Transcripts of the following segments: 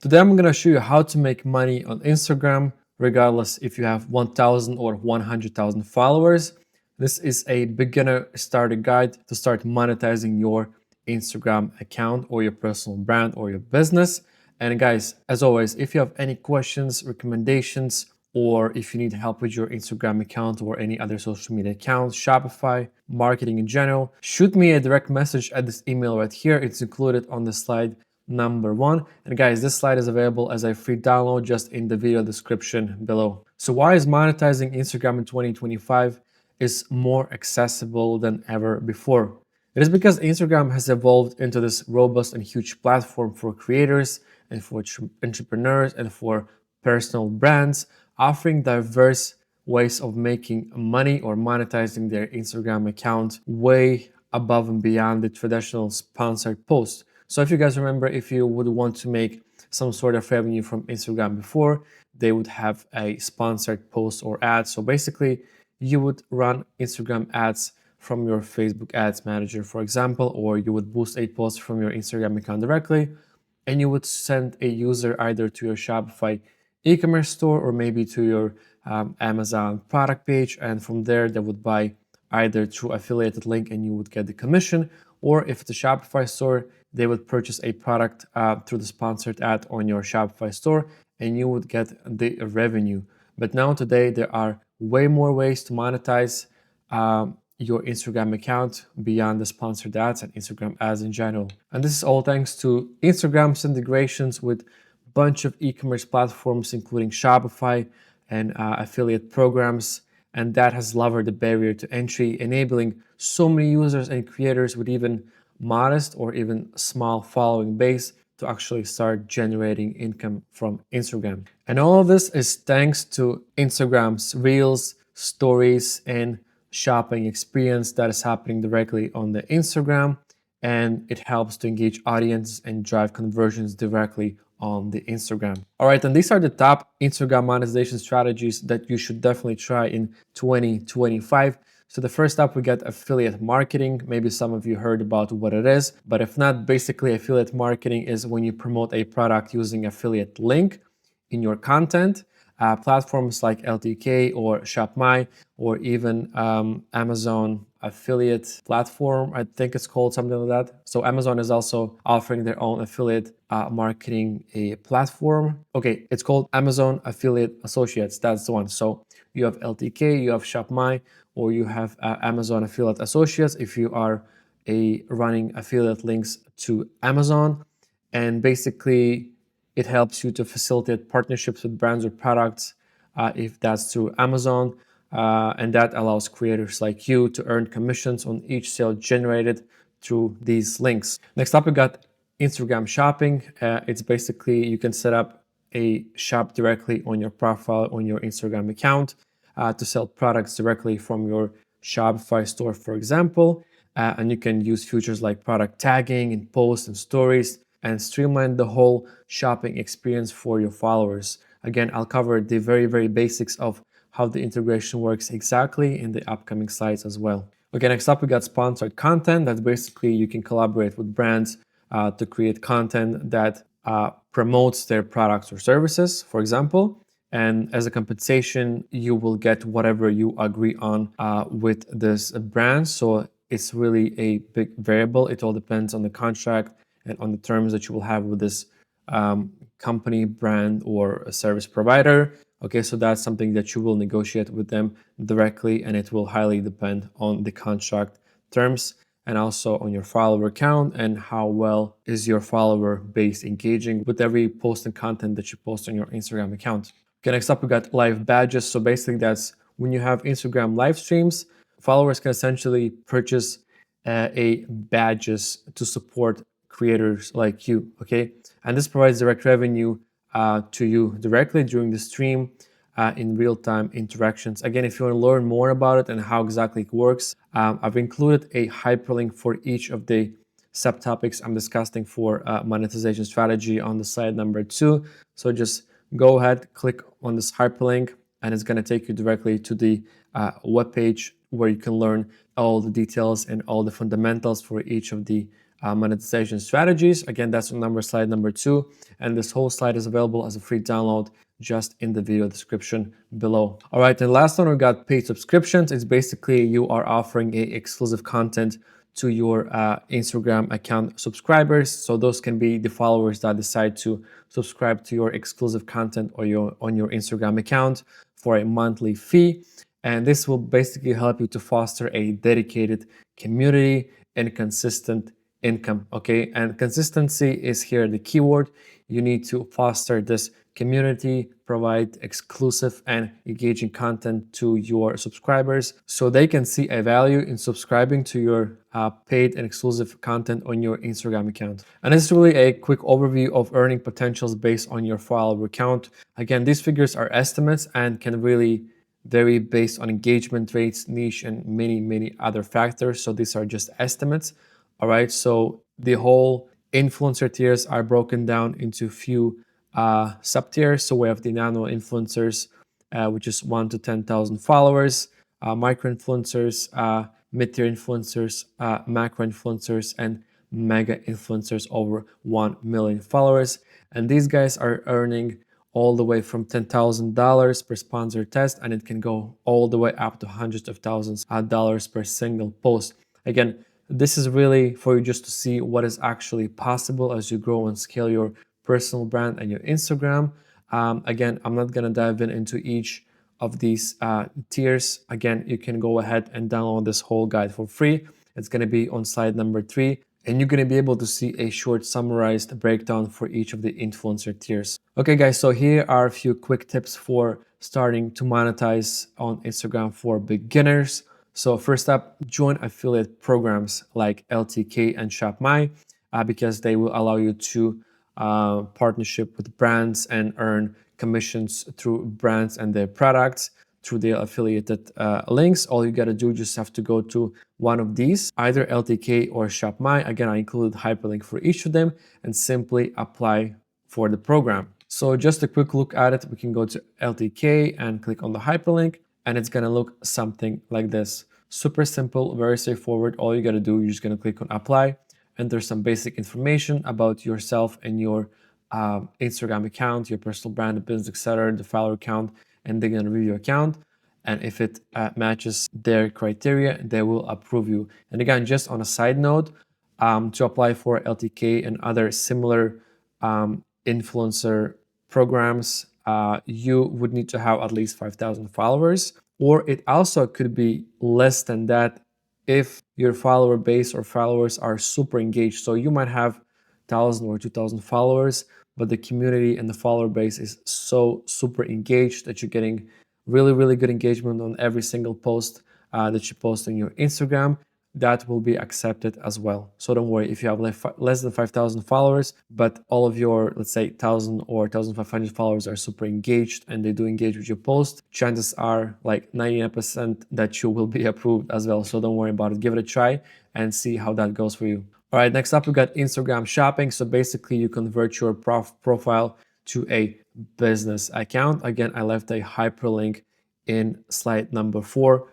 Today I'm going to show you how to make money on Instagram, regardless if you have 1,000 or 100,000 followers. This is a beginner starter guide to start monetizing your Instagram account or your personal brand or your business. And guys, as always, if you have any questions, recommendations, or if you need help with your Instagram account or any other social media account, Shopify, marketing in general, shoot me a direct message at this email right here. It's included on the slide number 1. And guys, this slide is available as a free download just in the video description below. So why is monetizing Instagram in 2025 is more accessible than ever before? It is because Instagram has evolved into this robust and huge platform for creators and for entrepreneurs and for personal brands, offering diverse ways of making money or monetizing their Instagram account way above and beyond the traditional sponsored post. So if you guys remember, if you would want to make some sort of revenue from Instagram before, they would have a sponsored post or ad. So basically, you would run Instagram ads from your Facebook Ads Manager, for example, or you would boost a post from your Instagram account directly, and you would send a user either to your Shopify e-commerce store or maybe to your Amazon product page, and from there they would buy either through affiliated link and you would get the commission, or if it's a Shopify store, they would purchase a product through the sponsored ad on your Shopify store and you would get the revenue. But now today there are way more ways to monetize your Instagram account beyond the sponsored ads and Instagram ads in general. And this is all thanks to Instagram's integrations with a bunch of e-commerce platforms, including Shopify and affiliate programs. And that has lowered the barrier to entry, enabling so many users and creators with even modest or even small following base to actually start generating income from Instagram. And all of this is thanks to Instagram's Reels, Stories, and shopping experience that is happening directly on the Instagram, and it helps to engage audiences and drive conversions directly on the Instagram. All right, and these are the top Instagram monetization strategies that you should definitely try in 2025. So the first up, we get affiliate marketing. Maybe some of you heard about what it is, but if not, basically affiliate marketing is when you promote a product using affiliate link in your content. Platforms like LTK or ShopMy or even Amazon affiliate platform, I think it's called something like that. So Amazon is also offering their own affiliate marketing platform. Okay, it's called Amazon Affiliate Associates. That's the one. So you have LTK, you have ShopMy, or you have Amazon Affiliate Associates if you are running affiliate links to Amazon. And basically, it helps you to facilitate partnerships with brands or products if that's through Amazon. And that allows creators like you to earn commissions on each sale generated through these links. Next up, we got Instagram shopping. It's basically you can set up a shop directly on your profile on your Instagram account to sell products directly from your Shopify store, for example. And you can use features like product tagging in posts and stories and streamline the whole shopping experience for your followers. Again, I'll cover the very basics of how the integration works exactly in the upcoming slides as well. Okay, next up we got sponsored content. That's basically you can collaborate with brands to create content that promotes their products or services, for example. And as a compensation, you will get whatever you agree on with this brand. So it's really a big variable. It all depends on the contract and on the terms that you will have with this company, brand, or a service provider. Okay, so that's something that you will negotiate with them directly, and it will highly depend on the contract terms and also on your follower count and how well is your follower base engaging with every post and content that you post on your Instagram account. Okay, next up we got live badges. So basically that's when you have Instagram live streams, followers can essentially purchase a badges to support creators like you, okay? And this provides direct revenue to you directly during the stream in real-time interactions. Again, if you want to learn more about it and how exactly it works, I've included a hyperlink for each of the subtopics I'm discussing for monetization strategy on the slide number 2. So just go ahead, click on this hyperlink, and it's going to take you directly to the webpage where you can learn all the details and all the fundamentals for each of the monetization strategies. Again, that's slide number 2. And this whole slide is available as a free download just in the video description below. All right, and last one, we got paid subscriptions. It's basically you are offering a exclusive content to your Instagram account subscribers. So those can be the followers that decide to subscribe to your exclusive content or on your Instagram account for a monthly fee. And this will basically help you to foster a dedicated community and consistent income. Okay, and consistency is here the keyword. You need to foster this community, provide exclusive and engaging content to your subscribers so they can see a value in subscribing to your paid and exclusive content on your Instagram account. And this is really a quick overview of earning potentials based on your follower count. Again, these figures are estimates and can really vary based on engagement rates, niche, and many other factors. So these are just estimates. All right, so the whole influencer tiers are broken down into few sub tiers. So we have the nano influencers, which is 1 to 10,000 followers, micro influencers, mid tier influencers, macro influencers, and mega influencers over 1 million followers. And these guys are earning all the way from $10,000 per sponsor test, and it can go all the way up to hundreds of thousands of dollars per single post. Again, this is really for you just to see what is actually possible as you grow and scale your personal brand and your Instagram. Again, I'm not gonna dive into each of these tiers. Again, you can go ahead and download this whole guide for free. It's gonna be on slide number 3, and you're gonna be able to see a short summarized breakdown for each of the influencer tiers. Okay guys, so here are a few quick tips for starting to monetize on Instagram for beginners. So first up, join affiliate programs like LTK and ShopMy because they will allow you to partnership with brands and earn commissions through brands and their products through their affiliated links. All you got to do, just have to go to one of these, either LTK or ShopMy. Again, I included hyperlink for each of them, and simply apply for the program. So just a quick look at it, we can go to LTK and click on the hyperlink, and it's gonna look something like this. Super simple, very straightforward. All you gotta do, you're just gonna click on apply, enter some basic information about yourself and your Instagram account, your personal brand, business, etc., the follower count, and they're gonna review your account. And if it matches their criteria, they will approve you. And again, just on a side note, to apply for LTK and other similar influencer programs, you would need to have at least 5,000 followers, or it also could be less than that if your follower base or followers are super engaged. So you might have 1,000 or 2,000 followers, but the community and the follower base is so super engaged that you're getting really good engagement on every single post that you post on your Instagram. That will be accepted as well. So don't worry if you have less than 5,000 followers, but all of your, let's say, 1,000 or 1,500 followers are super engaged and they do engage with your post, chances are like 99% that you will be approved as well. So don't worry about it. Give it a try and see how that goes for you. All right, next up, we got Instagram shopping. So basically you convert your profile to a business account. Again, I left a hyperlink in slide number 4.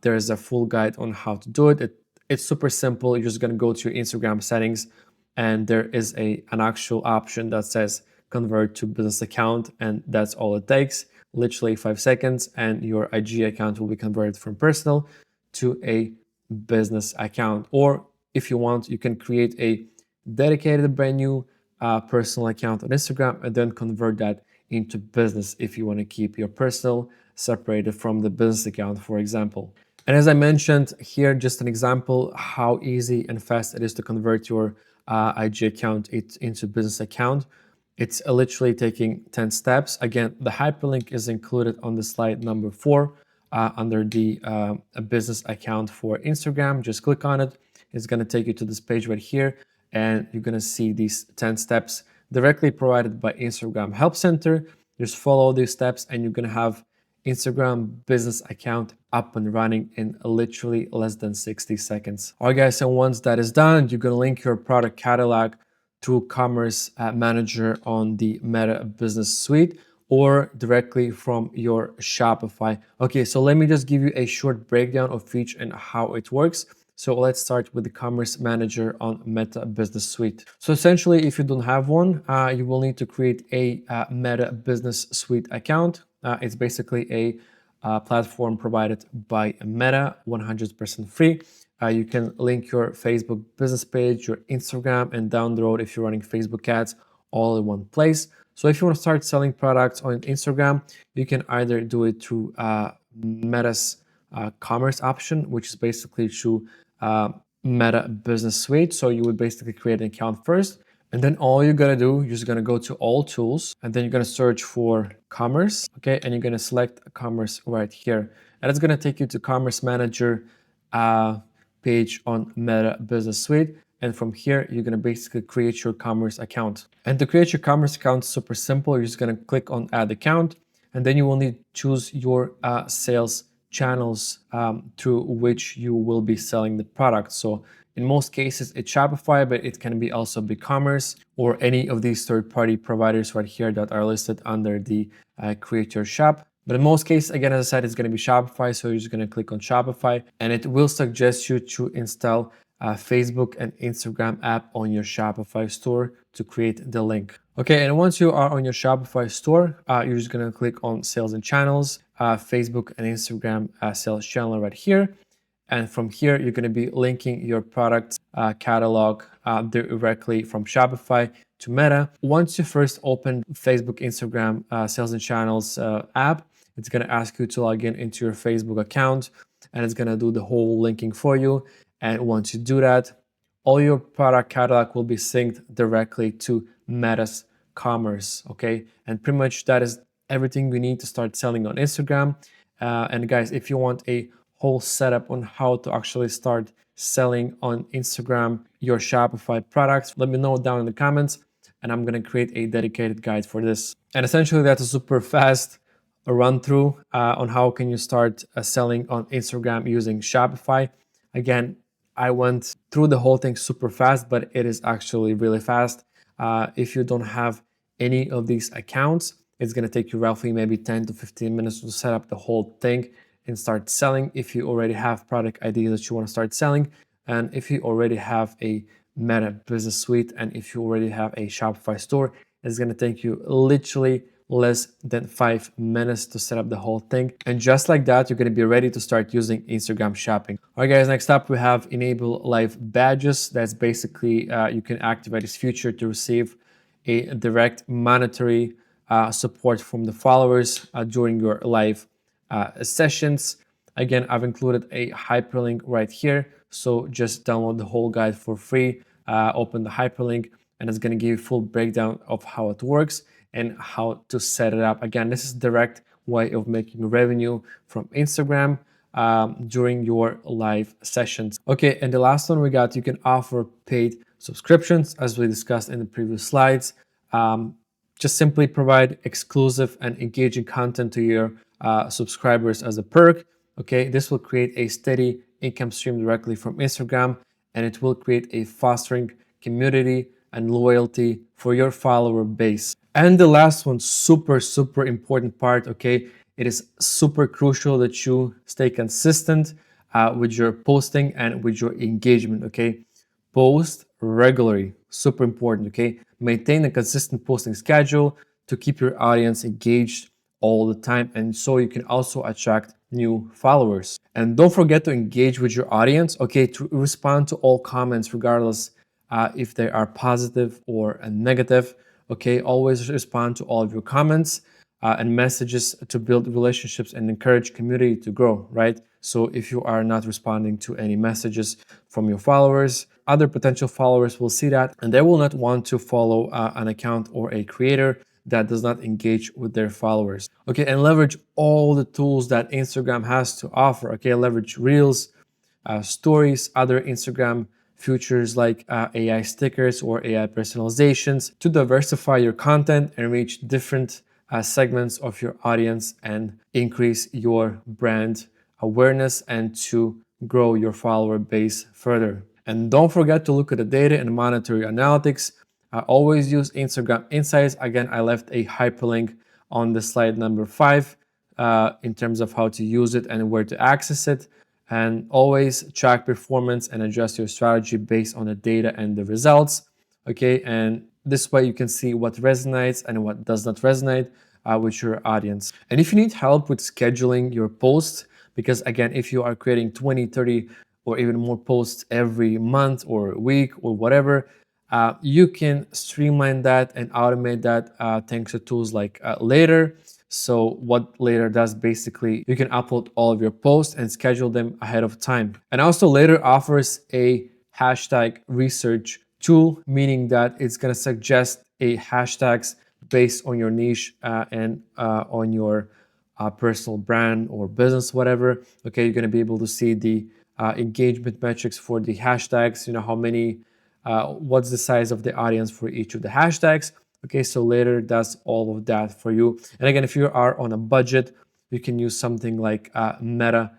There is a full guide on how to do it. It's super simple. You're just going to go to your Instagram settings, and there is an actual option that says convert to business account, and that's all it takes. Literally 5 seconds, and your IG account will be converted from personal to a business account. Or if you want, you can create a dedicated brand new personal account on Instagram and then convert that into business if you want to keep your personal separated from the business account, for example. And as I mentioned here, just an example how easy and fast it is to convert your IG account into business account. It's literally taking 10 steps. Again, the hyperlink is included on the slide number 4 under the business account for Instagram. Just click on it. It's going to take you to this page right here, and you're going to see these 10 steps directly provided by Instagram Help Center. Just follow these steps and you're going to have Instagram business account up and running in literally less than 60 seconds. All right, guys, and once that is done, you're going to link your product catalog to Commerce Manager on the Meta Business Suite or directly from your Shopify. Okay, so let me just give you a short breakdown of each and how it works. So let's start with the Commerce Manager on Meta Business Suite. So essentially, if you don't have one, you will need to create a Meta Business Suite account. It's basically a platform provided by Meta, 100% free. You can link your Facebook business page, your Instagram, and down the road, if you're running Facebook ads, all in one place. So if you want to start selling products on Instagram, you can either do it through Meta's commerce option, which is basically through Meta Business Suite. So you would basically create an account first, and then all you're gonna do, you're just gonna go to all tools, and then you're gonna search for commerce, okay? And you're gonna select commerce right here. And it's gonna take you to Commerce Manager page on Meta Business Suite. And from here, you're gonna basically create your commerce account. And to create your commerce account, super simple. You're just gonna click on Add Account, and then you will need to choose your sales channels through which you will be selling the product. So in most cases, it's Shopify, but it can be also BigCommerce or any of these third-party providers right here that are listed under the Create Your Shop. But in most cases, again, as I said, it's going to be Shopify. So you're just going to click on Shopify, and it will suggest you to install Facebook and Instagram app on your Shopify store to create the link. Okay, and once you are on your Shopify store, you're just going to click on Sales and Channels, Facebook and Instagram sales channel right here. And from here, you're going to be linking your product catalog directly from Shopify to Meta. Once you first open Facebook, Instagram, Sales and Channels app, it's going to ask you to log in into your Facebook account, and it's going to do the whole linking for you. And once you do that, all your product catalog will be synced directly to Meta's commerce, okay? And pretty much that is everything we need to start selling on Instagram. And guys, if you want a whole setup on how to actually start selling on Instagram your Shopify products, let me know down in the comments, and I'm gonna create a dedicated guide for this. And essentially that's a super fast run through on how can you start selling on Instagram using Shopify. Again, I went through the whole thing super fast, but it is actually really fast. If you don't have any of these accounts, it's gonna take you roughly maybe 10 to 15 minutes to set up the whole thing and start selling if you already have product ideas that you want to start selling, and if you already have a Meta Business Suite, and if you already have a Shopify store, it's going to take you literally less than 5 minutes to set up the whole thing. And just like that, you're going to be ready to start using Instagram shopping. All right, guys, next up we have Enable Live Badges. That's basically you can activate this feature to receive a direct monetary support from the followers during your live sessions. Again, I've included a hyperlink right here. So just download the whole guide for free, open the hyperlink, and it's gonna give you a full breakdown of how it works and how to set it up. Again, this is direct way of making revenue from Instagram during your live sessions. Okay, and the last one we got, you can offer paid subscriptions as we discussed in the previous slides. Just simply provide exclusive and engaging content to your subscribers as a perk. Okay, this will create a steady income stream directly from Instagram, and it will create a fostering community and loyalty for your follower base. And the last one, super important part, okay? It is super crucial that you stay consistent with your posting and with your engagement, okay? Post regularly, super important, okay? Maintain a consistent posting schedule to keep your audience engaged all the time, and so you can also attract new followers. And don't forget to engage with your audience, okay? To respond to all comments, regardless if they are positive or negative, okay? Always respond to all of your comments and messages to build relationships and encourage community to grow, right? So if you are not responding to any messages from your followers, other potential followers will see that, and they will not want to follow an account or a creator that does not engage with their followers. Okay, and leverage all the tools that Instagram has to offer. Okay, leverage Reels, stories, other Instagram features like AI stickers or AI personalizations to diversify your content and reach different segments of your audience and increase your brand awareness and to grow your follower base further. And don't forget to look at the data and monitor your analytics. I always use Instagram Insights. Again, I left a hyperlink on the slide number 5 in terms of how to use it and where to access it. and always track performance and adjust your strategy based on the data and the results. Okay, and this way you can see what resonates and what does not resonate with your audience. And if you need help with scheduling your posts, because again, if you are creating 20, 30, or even more posts every month or week or whatever, you can streamline that and automate that thanks to tools like Later. So what Later does, basically, you can upload all of your posts and schedule them ahead of time. And also Later offers a hashtag research tool, meaning that it's going to suggest a hashtags based on your niche and on your personal brand or business, whatever. Okay, you're going to be able to see the engagement metrics for the hashtags, how many, what's the size of the audience for each of the hashtags. Okay, so Later does all of that for you. And again, if you are on a budget, you can use something like Meta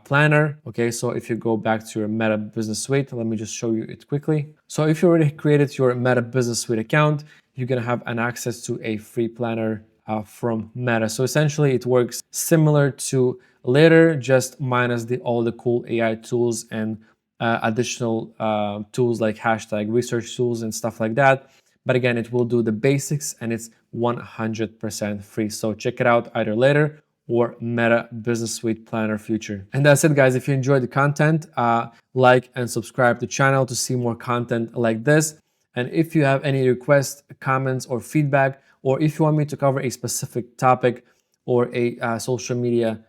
Planner. Okay, so if you go back to your Meta Business Suite, let me just show you it quickly. So if you already created your Meta Business Suite account, you're gonna have an access to a free planner from Meta. So essentially, it works similar to Later, just minus all the cool AI tools and additional tools like hashtag research tools and stuff like that. But again, it will do the basics and it's 100% free. So check it out either Later or Meta Business Suite Planner Future. And that's it, guys. If you enjoyed the content, like and subscribe to the channel to see more content like this. And if you have any requests, comments, or feedback, or if you want me to cover a specific topic or a social media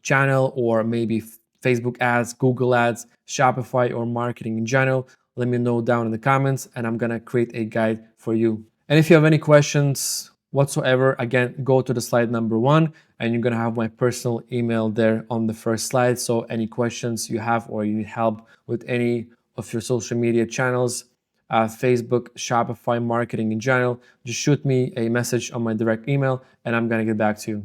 channel, or maybe Facebook ads, Google ads, Shopify, or marketing in general, let me know down in the comments and I'm gonna create a guide for you. And if you have any questions whatsoever, again, go to the slide number 1 and you're gonna have my personal email there on the first slide. So any questions you have or you need help with any of your social media channels, Facebook, Shopify, marketing in general, just shoot me a message on my direct email and I'm gonna get back to you.